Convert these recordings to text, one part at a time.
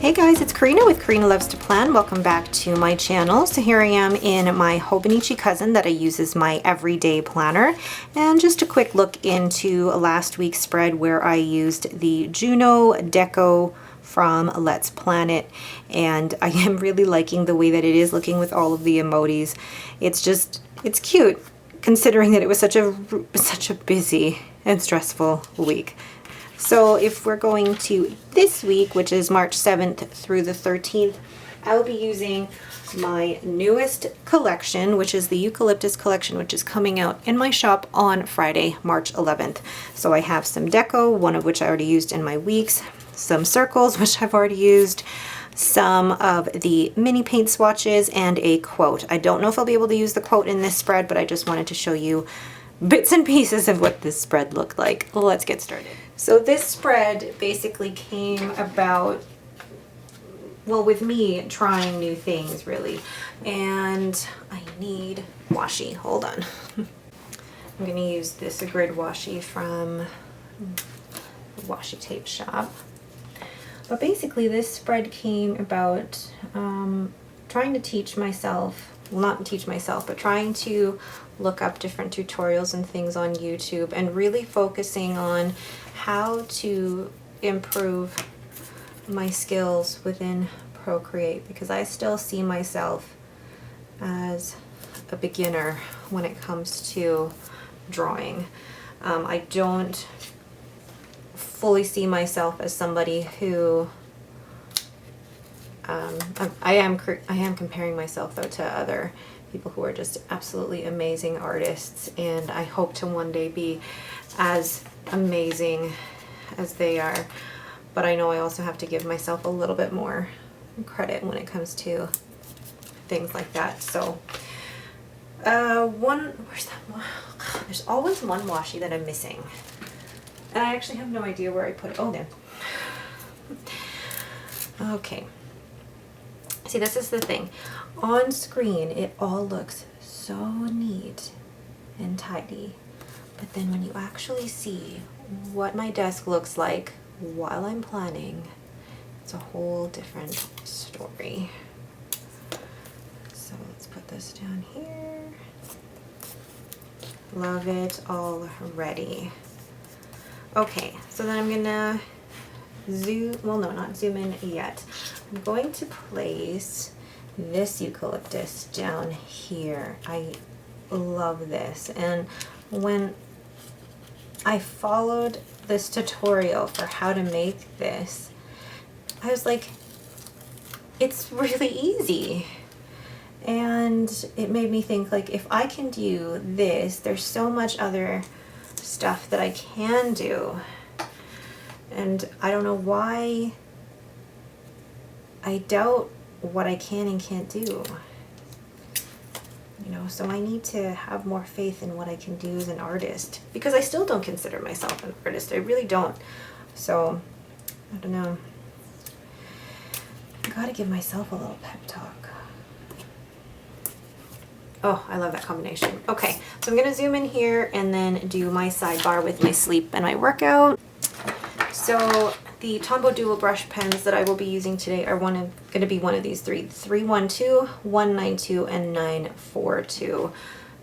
Hey guys, it's Karina with Karina Loves to Plan. Welcome back to my channel. So here I am in my HOBONICHI cousin that I use as my everyday planner. And just a quick look into last week's spread where I used the Juno Deco from Let's Plan It. And I am really liking the way that it is looking with all of the emojis. It's cute considering that it was such a busy and stressful week. So if we're going to this week, which is March 7th through the 13th, I'll be using my newest collection, which is the Eucalyptus collection, which is coming out in my shop on Friday, March 11th. So I have some deco, one of which I already used in my weeks, some circles, which I've already used, some of the mini paint swatches, and a quote. I don't know if I'll be able to use the quote in this spread, but I just wanted to show you bits and pieces of what this spread looked like. Let's get started. So this spread basically came about, well, with me trying new things really. And I need washi. Hold on. I'm going to use this grid washi from the washi tape shop. But basically this spread came about trying to teach myself, well, not teach myself, but trying to look up different tutorials and things on YouTube and really focusing on how to improve my skills within Procreate, because I still see myself as a beginner when it comes to drawing. I don't fully see myself as somebody who I am comparing myself though to other people who are just absolutely amazing artists, and I hope to one day be as amazing as they are. But I know I also have to give myself a little bit more credit when it comes to things like that. So where's that one? There's always one washi that I'm missing. And I actually have no idea where I put it. Oh, there. Okay. See, this is the thing. On screen, it all looks so neat and tidy. But then when you actually see what my desk looks like while I'm planning, it's a whole different story. So let's put this down here. Love it already. Okay, so then I'm gonna zoom, well no, not zoom in yet. I'm going to place this eucalyptus down here. I love this, and when I followed this tutorial for how to make this, I was like, it's really easy. And it made me think, like, if I can do this, there's so much other stuff that I can do. And I don't know why I doubt what I can and can't do. You know, so I need to have more faith in what I can do as an artist, because I still don't consider myself an artist. I really don't. So, I don't know. I gotta give myself a little pep talk. Oh, I love that combination. Okay, so I'm gonna zoom in here and then do my sidebar with my sleep and my workout. So the Tombow dual brush pens that I will be using today are going to be one of these three: 312, 192, and 942.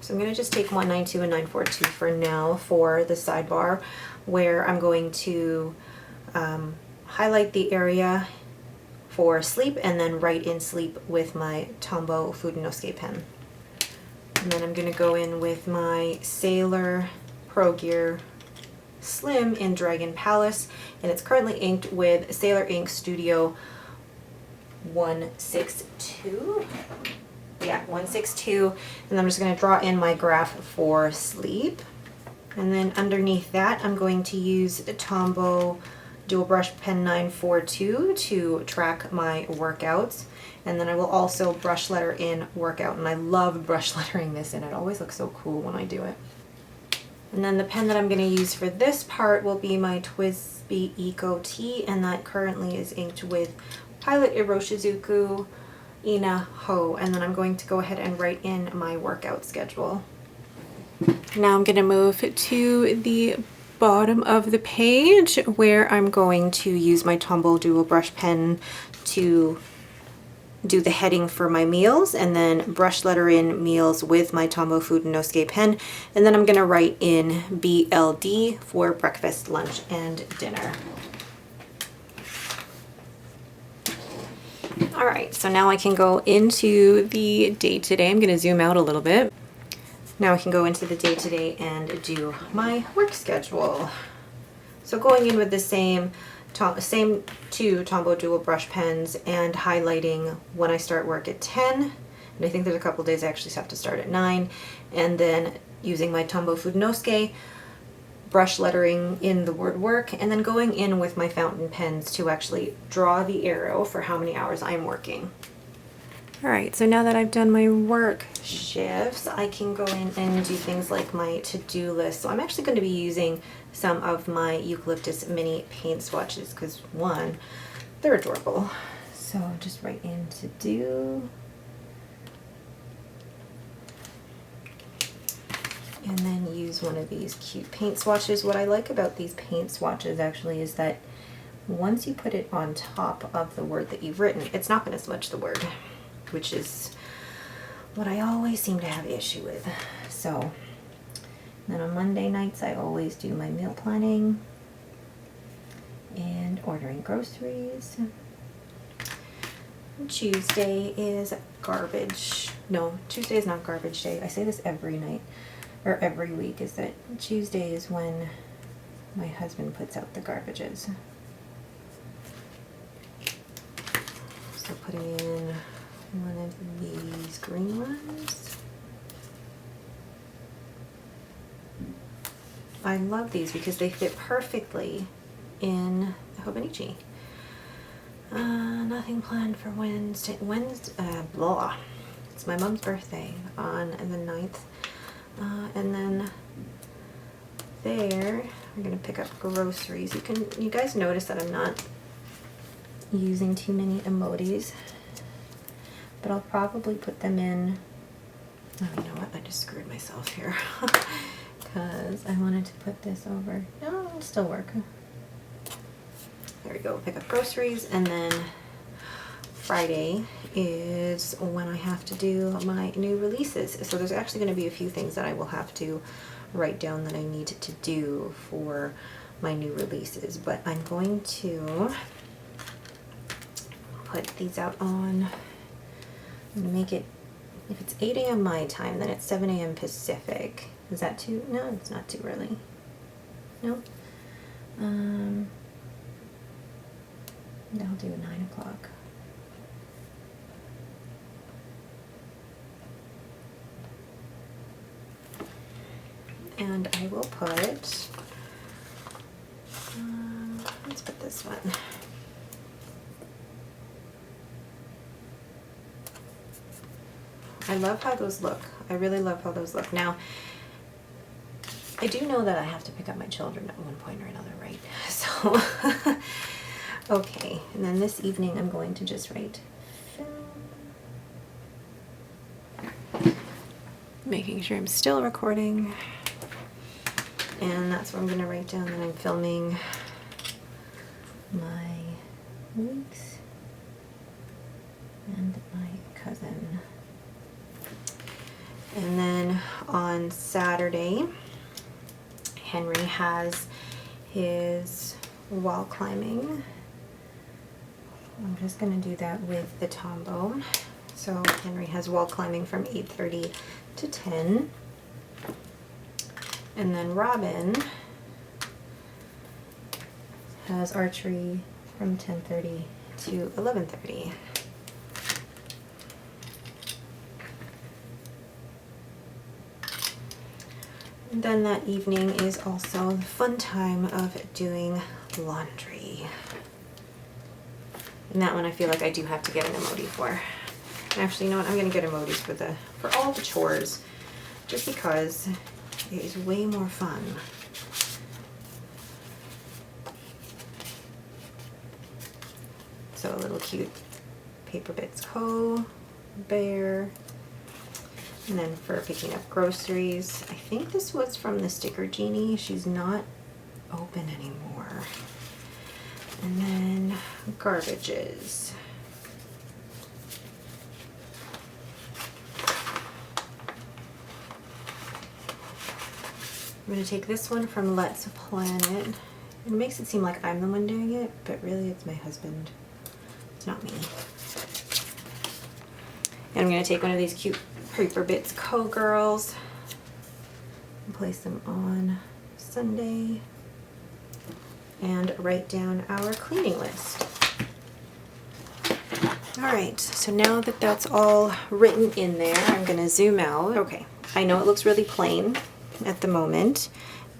So I'm going to just take 192 and 942 for now for the sidebar, where I'm going to highlight the area for sleep and then write in sleep with my Tombow Fudenosuke pen. And then I'm going to go in with my Sailor Pro Gear Slim in Dragon Palace, and it's currently inked with Sailor Ink Studio 162. Yeah, 162. And I'm just going to draw in my graph for sleep. And then underneath that, I'm going to use the Tombow Dual Brush Pen 942 to track my workouts. And then I will also brush letter in workout, and I love brush lettering this in. It always looks so cool when I do it. And then the pen that I'm going to use for this part will be my TWSBI Eco T, and that currently is inked with Pilot Iroshizuku Ina Ho. And then I'm going to go ahead and write in my workout schedule. Now I'm going to move to the bottom of the page where I'm going to use my Tombow dual brush pen to do the heading for my meals and then brush letter in meals with my Tombow Food no Ske pen. And then I'm gonna write in BLD for breakfast, lunch, and dinner. All right, so now I can go into the day today. I'm gonna zoom out a little bit. Now I can go into the day today and do my work schedule. So going in with the same two Tombow dual brush pens and highlighting when I start work at 10, and I think there's a couple days I actually have to start at 9, and then using my Tombow Food no Ske, brush lettering in the word work, and then going in with my fountain pens to actually draw the arrow for how many hours I'm working. All right, so now that I've done my work shifts, I can go in and do things like my to-do list. So I'm actually going to be using some of my eucalyptus mini paint swatches because, one, they're adorable. So just write in to-do. And then use one of these cute paint swatches. What I like about these paint swatches actually is that once you put it on top of the word that you've written, it's not going to smudge the word, which is what I always seem to have issue with. So then on Monday nights, I always do my meal planning and ordering groceries. Tuesday is garbage. No, Tuesday is not garbage day. I say this every night or every week, is that Tuesday is when my husband puts out the garbages. So putting in one of these green ones. I love these because they fit perfectly in the Hobonichi. Nothing planned for Wednesday. Blah. It's my mom's birthday on the 9th. And then there, we're gonna pick up groceries. You guys notice that I'm not using too many emojis, but I'll probably put them in. Oh, you know what? I just screwed myself here because I wanted to put this over. No, it'll still work. There we go. Pick up groceries, and then Friday is when I have to do my new releases. So there's actually going to be a few things that I will have to write down that I need to do for my new releases, but I'm going to put these out on. I'm going to make it, if it's 8 a.m. my time, then it's 7 a.m. Pacific. Is that too? No, it's not too early. No. I'll do 9 o'clock. And I will put, let's put this one. I love how those look. I really love how those look. Now, I do know that I have to pick up my children at one point or another, right? So, okay. And then this evening I'm going to just write film. Making sure I'm still recording. And that's where I'm going to write down that I'm filming my weeks and my cousin. And then on Saturday, Henry has his wall climbing. I'm just going to do that with the Tombow. So Henry has wall climbing from 8:30 to 10. And then Robin has archery from 10:30 to 11:30. And then that evening is also the fun time of doing laundry. And that one I feel like I do have to get an emoji for. Actually, you know what? I'm going to get emojis for all the chores, just because it is way more fun. So a little cute Paper Bits Co. Bear. And then for picking up groceries, I think this was from the Sticker Genie. She's not open anymore. And then garbages. I'm going to take this one from Let's Planet. It makes it seem like I'm the one doing it, but really it's my husband. It's not me. And I'm going to take one of these cute Paper Bits Co-Girls and place them on Sunday and write down our cleaning list. Alright, so now that that's all written in there, I'm going to zoom out. Okay, I know it looks really plain at the moment,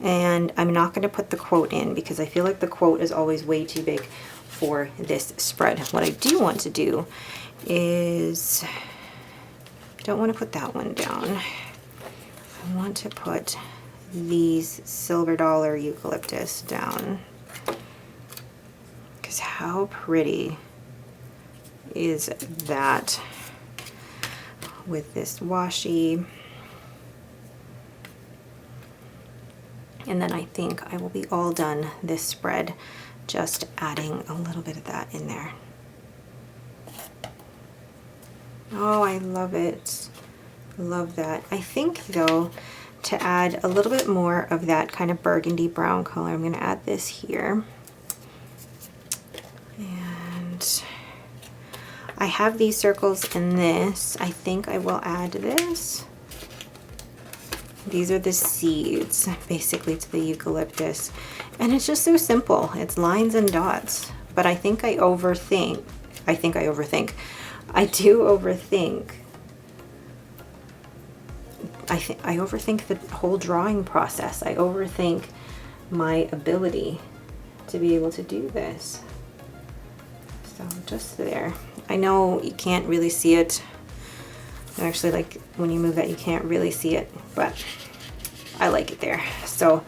and I'm not going to put the quote in because I feel like the quote is always way too big for this spread. What I do want to do is, I don't want to put that one down. I want to put these silver dollar eucalyptus down, because how pretty is that with this washi. And then I think I will be all done this spread, just adding a little bit of that in there. Oh, I love it. Love that. I think though, to add a little bit more of that kind of burgundy brown color, I'm going to add this here. And I have these circles in this. I think I will add this. These are the seeds, basically, to the eucalyptus. And it's just so simple. It's lines and dots. But I think I overthink. I do overthink. I overthink the whole drawing process. I overthink my ability to be able to do this. So just there. I know you can't really see it. Actually, like when you move that, you can't really see it, but I like it there. So,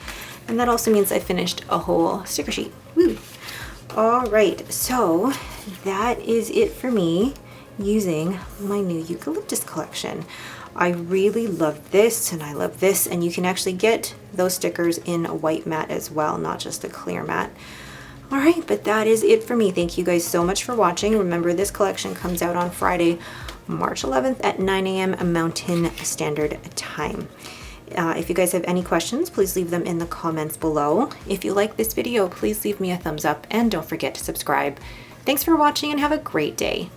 and that also means I finished a whole sticker sheet. Woo! All right, so that is it for me using my new eucalyptus collection. I really love this, and I love this, and you can actually get those stickers in a white matte as well, not just a clear matte. All right, but that is it for me. Thank you guys so much for watching. Remember, this collection comes out on Friday, March 11th at 9 a.m. Mountain Standard Time. If you guys have any questions, please leave them in the comments below. If you like this video, please leave me a thumbs up and don't forget to subscribe. Thanks for watching and have a great day.